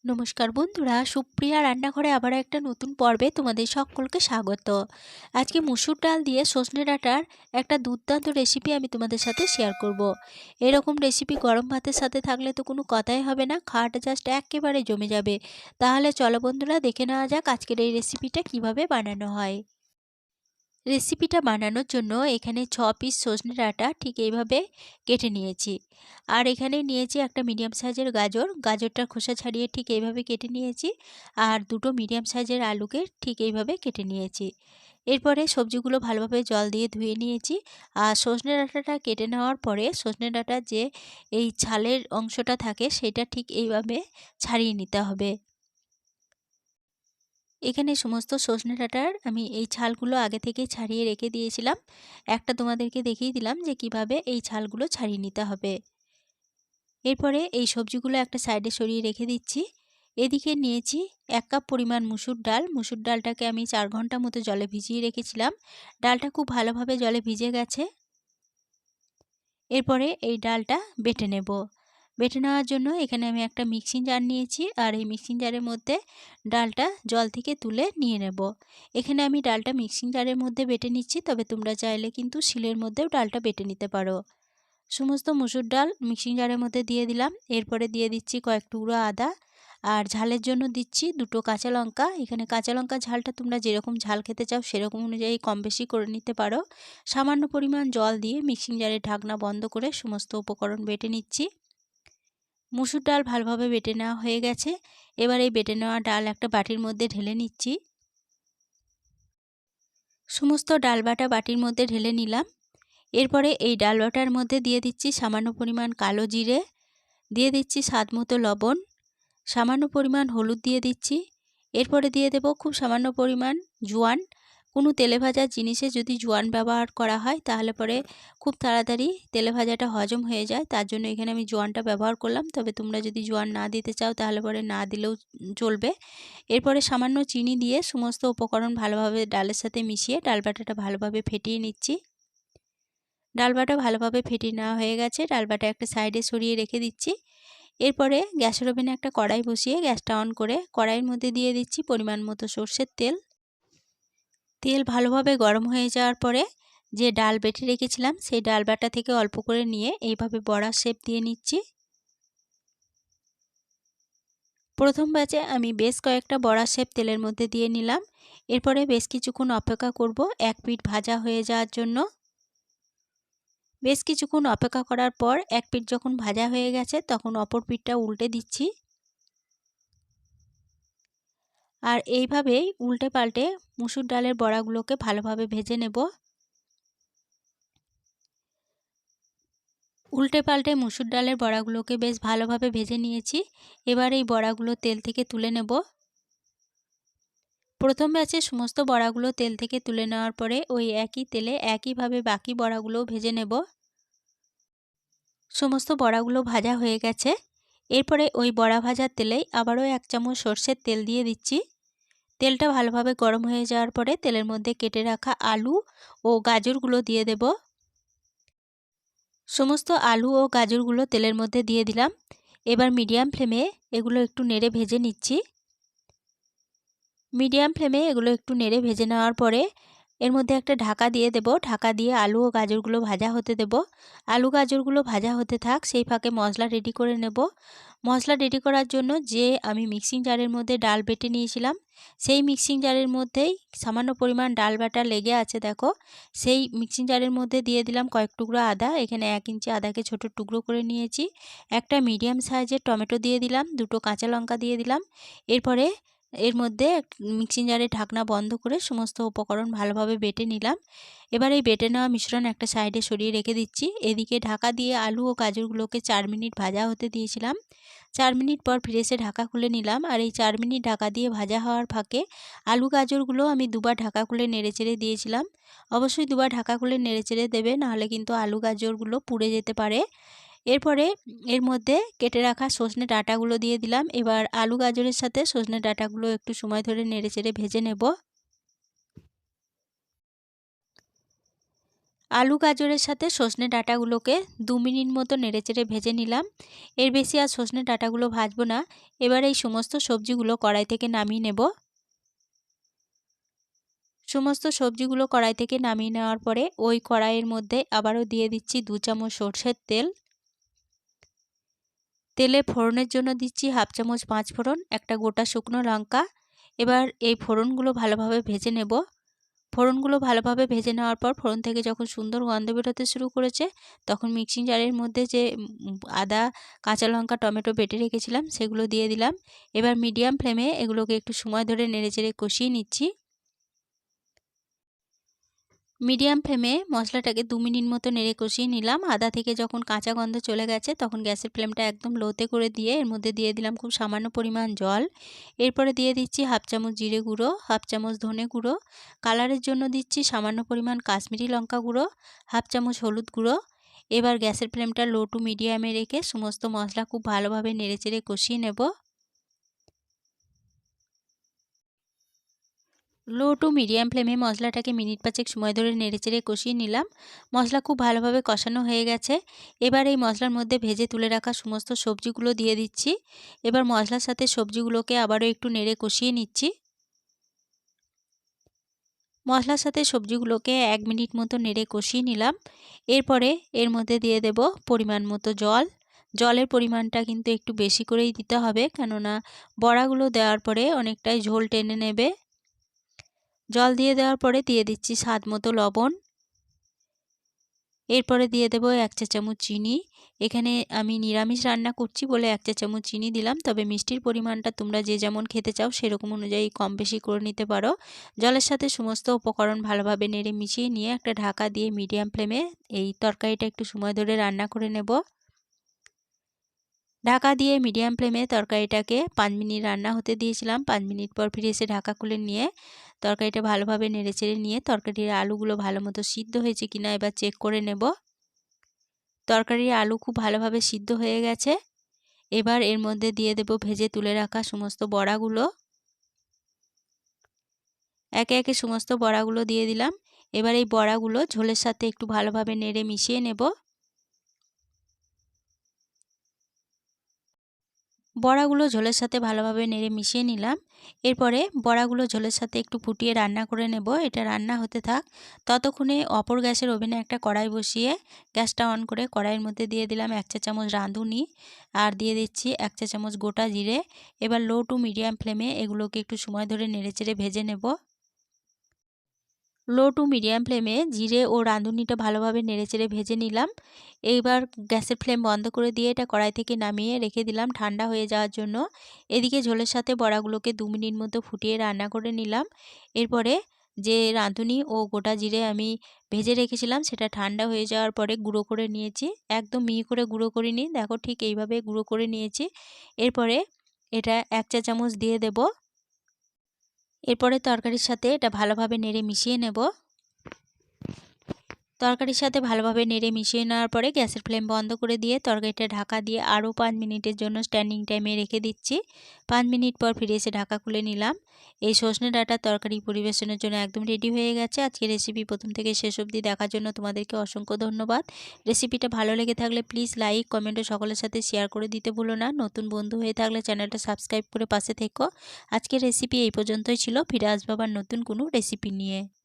নমস্কার বন্ধুরা, সুপ্রিয়া রান্নাঘরে আবার একটা নতুন পর্বে তোমাদের সকলকে স্বাগত। আজকে মুসুর ডাল দিয়ে সজনে ডাঁটার একটা দুর্দান্ত রেসিপি আমি তোমাদের সাথে শেয়ার করব। এরকম রেসিপি গরম ভাতের সাথে থাকলে তো কোনো কথাই হবে না, খাওয়াটা জাস্ট একেবারে জমে যাবে। তাহলে চলো বন্ধুরা, দেখে নেওয়া যাক আজকের এই রেসিপিটা কিভাবে বানানো হয়। রেসিপিটা বানানোর জন্য এখানে 6 পিস সজনে ডাঁটা ঠিক এইভাবে কেটে নিয়েছি। আর এখানে নিয়েছি একটা মিডিয়াম সাইজের গাজর, গাজরটার খোসা ছাড়িয়ে ঠিক এইভাবে কেটে নিয়েছি। আর দুটো মিডিয়াম সাইজের আলুকে ঠিক এইভাবে কেটে নিয়েছি। এরপরে সবজিগুলো ভালোভাবে জল দিয়ে ধুয়ে নিয়েছি। আর সজনে ডাঁটাটা কেটে নেওয়ার পরে সজনে ডাঁটার যে এই ছালের অংশটা থাকে সেটা ঠিক এইভাবে ছাড়িয়ে নিতে হবে। এখানে সমস্ত সজনে ডাঁটার আমি এই ছালগুলো আগে থেকে ছাড়িয়ে রেখে দিয়েছিলাম। একটা তোমাদেরকে দেখিয়ে দিলাম যে কিভাবে এই ছালগুলো ছাড়িয়ে নিতে হবে। এরপরে এই সবজিগুলো একটা সাইডে সরিয়ে রেখে দিচ্ছি। এদিকে নিয়েছি 1 কাপ পরিমাণ মুসুর ডাল। মুসুর ডালটাকে আমি 4 ঘন্টা মতো জলে ভিজিয়ে রেখেছিলাম। ডালটা খুব ভালোভাবে জলে ভিজে গেছে। এরপরে এই ডালটা বেটে নেব। বেটে নেওয়ার জন্য এখানে আমি একটা মিক্সিং জার নিয়েছি। আর এই মিক্সিং জারের মধ্যে ডালটা জল থেকে তুলে নিয়ে নেব। এখানে আমি ডালটা মিক্সিং জারের মধ্যে বেটে নিচ্ছি, তবে তোমরা চাইলে কিন্তু শিলের মধ্যেও ডালটা বেটে নিতে পারো। সমস্ত মুসুর ডাল মিক্সিং জারের মধ্যে দিয়ে দিলাম। এরপরে দিয়ে দিচ্ছি কয়েক টুকরো আদা। আর ঝালের জন্য দিচ্ছি 2টো কাঁচা লঙ্কা। এখানে কাঁচা লঙ্কার ঝালটা তোমরা যেরকম ঝাল খেতে চাও সেরকম অনুযায়ী কম বেশি করে নিতে পারো। সামান্য পরিমাণ জল দিয়ে মিক্সিং জারের ঢাকনা বন্ধ করে সমস্ত উপকরণ বেটে নিচ্ছি। মুসুর ডাল ভালোভাবে বেটে নেওয়া হয়ে গেছে। এবার এই বেটে নেওয়া ডাল একটা বাটির মধ্যে ঢেলে নিচ্ছি। সমস্ত ডাল বাটা বাটির মধ্যে ঢেলে নিলাম। এরপরে এই ডাল বাটার মধ্যে দিয়ে দিচ্ছি সামান্য পরিমাণ কালো জিরে, দিয়ে দিচ্ছি স্বাদ মতো লবণ, সামান্য পরিমাণ হলুদ দিয়ে দিচ্ছি। এরপরে দিয়ে দেব খুব সামান্য পরিমাণ জোয়ান। কোনো তেলে ভাজা জিনিসে যদি জোয়ান ব্যবহার করা হয় তাহলে পরে খুব তাড়াতাড়ি তেলে ভাজাটা হজম হয়ে যায়, তার জন্য এখানে আমি জোয়ানটা ব্যবহার করলাম। তবে তোমরা যদি জোয়ান না দিতে চাও তাহলে পরে না দিলেও চলবে। এরপরে সামান্য চিনি দিয়ে সমস্ত উপকরণ ভালোভাবে ডালের সাথে মিশিয়ে ডাল বাটাটা ভালোভাবে ফেটিয়ে নিচ্ছি। ডাল বাটা ভালোভাবে ফেটিয়ে নেওয়া হয়ে গেছে। ডাল বাটা একটা সাইডে সরিয়ে রেখে দিচ্ছি। এরপরে গ্যাসের ওভেনে একটা কড়াই বসিয়ে গ্যাসটা অন করে কড়াইয়ের মধ্যে দিয়ে দিচ্ছি পরিমাণ মতো সর্ষের তেল। তেল ভালোভাবে গরম হয়ে যাওয়ার পরে যে ডাল বেটে রেখেছিলাম সেই ডাল বাটা থেকে অল্প করে নিয়ে এইভাবে বড়া শেপ দিয়ে নিচ্ছি। প্রথম ব্যাচে আমি বেশ কয়েকটা বড়া শেপ তেলের মধ্যে দিয়ে নিলাম। এরপরে বেশ কিছুক্ষণ অপেক্ষা করব এক পিঠ ভাজা হয়ে যাওয়ার জন্য। বেশ কিছুক্ষণ অপেক্ষা করার পর এক পিঠ যখন ভাজা হয়ে গেছে তখন অপর পিঠটা উল্টে দিচ্ছি। আর এইভাবেই উল্টে পাল্টে মুসুর ডালের বড়াগুলোকে ভালোভাবে ভেজে নেব। উল্টে পাল্টে মুসুর ডালের বড়াগুলোকে বেশ ভালোভাবে ভেজে নিয়েছি। এবার এই বড়াগুলো তেল থেকে তুলে নেব। প্রথম ব্যাচে সমস্ত বড়াগুলো তেল থেকে তুলে নেওয়ার পরে ওই একই তেলে একইভাবে বাকি বড়াগুলোও ভেজে নেব। সমস্ত বড়াগুলো ভাজা হয়ে গেছে। এরপরে ওই বড়া ভাজার তেলেই আবারও 1 চামচ সর্ষের তেল দিয়ে দিচ্ছি। তেলটা ভালোভাবে গরম হয়ে যাওয়ার পরে তেলের মধ্যে কেটে রাখা আলু ও গাজরগুলো দিয়ে দেব। সমস্ত আলু ও গাজরগুলো তেলের মধ্যে দিয়ে দিলাম। এবার মিডিয়াম ফ্লেমে এগুলো একটু নেড়ে ভেজে নিচ্ছি। মিডিয়াম ফ্লেমে এগুলো একটু নেড়ে ভেজে নেওয়ার পরে এর মধ্যে একটা ঢাকা দিয়ে দেব। ঢাকা দিয়ে আলু ও গাজরগুলো ভাজা হতে দেব। আলু গাজরগুলো ভাজা হতে থাক, সেই ফাঁকে মশলা রেডি করে নেব। মশলা রেডি করার জন্য যে আমি মিক্সিং জারের মধ্যে ডাল বেটে নিয়েছিলাম সেই মিক্সিং জারের মধ্যেই সামান্য পরিমাণ ডাল বাটা লেগে আছে দেখো, সেই মিক্সিং জারের মধ্যে দিয়ে দিলাম কয়েক টুকরো আদা। এখানে 1 ইঞ্চি আদাকে ছোট টুকরো করে নিয়েছি। একটা মিডিয়াম সাইজের টমেটো দিয়ে দিলাম, 2টো কাঁচা লঙ্কা দিয়ে দিলাম। এরপরে এর মধ্যে মিক্সিং জারে ঢাকনা বন্ধ করে সমস্ত উপকরণ ভালোভাবে বেটে নিলাম। এবার এই বেটে নেওয়া মিশ্রণ একটা সাইডে সরিয়ে রেখে দিচ্ছি। এদিকে ঢাকা দিয়ে আলু ও গাজরগুলোকে 4 মিনিট ভাজা হতে দিয়েছিলাম। 4 মিনিট পর ফিরে এসে ঢাকা খুলে নিলাম। আর এই 4 মিনিট ঢাকা দিয়ে ভাজা হওয়ার ফাঁকে আলু গাজরগুলো আমি দুবার ঢাকা খুলে নেড়েচেড়ে দিয়েছিলাম। অবশ্যই দুবার ঢাকা খুলে নেড়েচেড়ে দেবে, নাহলে কিন্তু আলু গাজরগুলো পুড়ে যেতে পারে। এরপরে এর মধ্যে কেটে রাখা সজনে ডাঁটাগুলো দিয়ে দিলাম। এবার আলু গাজরের সাথে সজনে ডাঁটাগুলো একটু সময় ধরে নেড়েচেড়ে ভেজে নেব। আলু গাজরের সাথে সজনে ডাঁটাগুলোকে 2 মিনিট মতো নেড়েচেড়ে ভেজে নিলাম। এর বেশি আর সজনে ডাঁটাগুলো ভাজবো না। এবার এই সমস্ত সবজিগুলো কড়াই থেকে নামিয়ে নেব। সমস্ত সবজিগুলো কড়াই থেকে নামিয়ে নেওয়ার পরে ওই কড়াইয়ের মধ্যে আবারও দিয়ে দিচ্ছি 2 চামচ সরষের তেল। তেলে ফোড়নের জন্য দিচ্ছি 1/2 চামচ 5 ফোড়ন, একটা গোটা শুকনো লঙ্কা। এবার এই ফোড়নগুলো ভালোভাবে ভেজে নেব। ফোড়নগুলো ভালোভাবে ভেজে নেওয়ার পর ফোড়ন থেকে যখন সুন্দর গন্ধ বেরোতে শুরু করেছে, তখন মিক্সিং জারের মধ্যে যে আদা, কাঁচা লঙ্কা, টমেটো বেটে রেখেছিলাম সেগুলো দিয়ে দিলাম। এবার মিডিয়াম ফ্লেমে এগুলোকে একটু সময় ধরে নেড়েচেড়ে কষিয়ে নিচ্ছি। মিডিয়াম ফ্লেমে মশলাটাকে 2 মিনিট মতো নেড়ে কষিয়ে নিলাম। আদা থেকে যখন কাঁচা গন্ধ চলে গেছে তখন গ্যাসের ফ্লেমটা একদম লোতে করে দিয়ে এর মধ্যে দিয়ে দিলাম খুব সামান্য পরিমাণ জল। এরপরে দিয়ে দিচ্ছি 1/2 চামচ জিরে গুঁড়ো, 1/2 চামচ ধনে গুঁড়ো, কালারের জন্য দিচ্ছি সামান্য পরিমাণ কাশ্মীরি লঙ্কা গুঁড়ো, 1/2 চামচ হলুদ গুঁড়ো। এবার গ্যাসের ফ্লেমটা লো টু মিডিয়ামে রেখে সমস্ত মশলা খুব ভালোভাবে নেড়েচেড়ে কষিয়ে নেব। লো টু মিডিয়াম ফ্লেমে মশলাটাকে মিনিট 5 সময় ধরে নেড়েচেড়ে কষিয়ে নিলাম। মশলা খুব ভালোভাবে কষানো হয়ে গেছে। এবার এই মশলার মধ্যে ভেজে তুলে রাখা সমস্ত সবজিগুলো দিয়ে দিচ্ছি। এবার মশলার সাথে সবজিগুলোকে আবারও একটু নেড়ে কষিয়ে নিচ্ছি। মশলার সাথে সবজিগুলোকে 1 মিনিট মতো নেড়ে কষিয়ে নিলাম। এরপরে এর মধ্যে দিয়ে দেব পরিমাণ মতো জল। জলের পরিমাণটা কিন্তু একটু বেশি করেই দিতে হবে, কেননা বড়াগুলো দেওয়ার পরে অনেকটাই ঝোল টেনে নেবে। জল দিয়ে দেওয়ার পরে দিয়ে দিচ্ছি স্বাদ মতো লবণ। এরপরে দিয়ে দেব 1 চা চামচ চিনি। এখানে আমি নিরামিষ রান্না করছি বলে 1 চা চামচ চিনি দিলাম, তবে মিষ্টির পরিমাণটা তোমরা যে যেমন খেতে চাও সেরকম অনুযায়ী কম বেশি করে নিতে পারো। জলের সাথে সমস্ত উপকরণ ভালোভাবে নেড়ে মিশিয়ে নিয়ে একটা ঢাকা দিয়ে মিডিয়াম ফ্লেমে এই তরকারিটা একটু সময় ধরে রান্না করে নেব। ঢাকা দিয়ে মিডিয়াম ফ্লেমে তরকারিটাকে 5 মিনিট রান্না হতে দিয়েছিলাম। 5 মিনিট পর ফিরে এসে ঢাকা খুলে নিয়ে তরকারিটা ভালোভাবে নেড়েচেড়ে নিয়ে তরকারির আলুগুলো ভালো মতো সিদ্ধ হয়েছে কিনা এবার চেক করে নেব। তরকারির আলু খুব ভালোভাবে সিদ্ধ হয়ে গেছে। এবার এর মধ্যে দিয়ে দেব ভেজে তুলে রাখা সমস্ত বড়াগুলো। একে একে সমস্ত বড়াগুলো দিয়ে দিলাম। এবার এই বড়াগুলো ঝোলের সাথে একটু ভালোভাবে নেড়ে মিশিয়ে নেব। বড়াগুলো ঝোলের সাথে ভালোভাবে নেড়ে মিশিয়ে নিলাম। এরপরে বড়াগুলো ঝোলের সাথে একটু ফুটিয়ে রান্না করে নেব। এটা রান্না হতে থাক। ততক্ষণে অপর গ্যাসের ওভেনে একটা কড়াই বসিয়ে গ্যাসটা অন করে কড়াইয়ের মধ্যে দিয়ে দিলাম 1 চা চামচ রাঁধুনি আর দিয়ে দিচ্ছি 1 চা চামচ গোটা জিরে। এবার লো টু মিডিয়াম ফ্লেমে এগুলোকে একটু সময় ধরে নেড়েচেড়ে ভেজে নেব। লো টু মিডিয়াম ফ্লেমে জিরে ও রাঁধুনিটা ভালোভাবে নেড়েচেড়ে ভেজে নিলাম। এইবার গ্যাসের ফ্লেম বন্ধ করে দিয়ে এটা কড়াই থেকে নামিয়ে রেখে দিলাম ঠান্ডা হয়ে যাওয়ার জন্য। এদিকে ঝোলের সাথে বড়াগুলোকে 2 মিনিট মতো ফুটিয়ে রান্না করে নিলাম। এরপরে যে রাঁধুনি ও গোটা জিরে আমি ভেজে রেখেছিলাম সেটা ঠান্ডা হয়ে যাওয়ার পরে গুঁড়ো করে নিয়েছি। একদম মিহি করে গুঁড়ো করিনি, দেখো ঠিক এইভাবে গুঁড়ো করে নিয়েছি। এরপরে এটা 1 চা চামচ দিয়ে দেব। এরপরে তরকারির সাথে এটা ভালোভাবে নেড়ে মিশিয়ে নেব। তরকারির সাথে ভালোভাবে নেড়ে মিশিয়ে নেওয়ার পরে গ্যাসের ফ্লেম বন্ধ করে দিয়ে তরকারিটা ঢাকা দিয়ে আরও 5 মিনিটের জন্য স্ট্যান্ডিং টাইমে রেখে দিচ্ছি। 5 মিনিট পর ফিরে এসে ঢাকা খুলে নিলাম। এই সজনে ডাঁটার তরকারি পরিবেশনের জন্য একদম রেডি হয়ে গেছে। আজকের রেসিপি প্রথম থেকে শেষ অবধি দেখার জন্য তোমাদেরকে অসংখ্য ধন্যবাদ। রেসিপিটা ভালো লেগে থাকলে প্লিজ লাইক, কমেন্ট ও সকলের সাথে শেয়ার করে দিতে ভুলো না। নতুন বন্ধু হয়ে থাকলে চ্যানেলটা সাবস্ক্রাইব করে পাশে থেকো। আজকের রেসিপি এই পর্যন্তই ছিল। ফিরে আসবো আবার নতুন কোনো রেসিপি নিয়ে।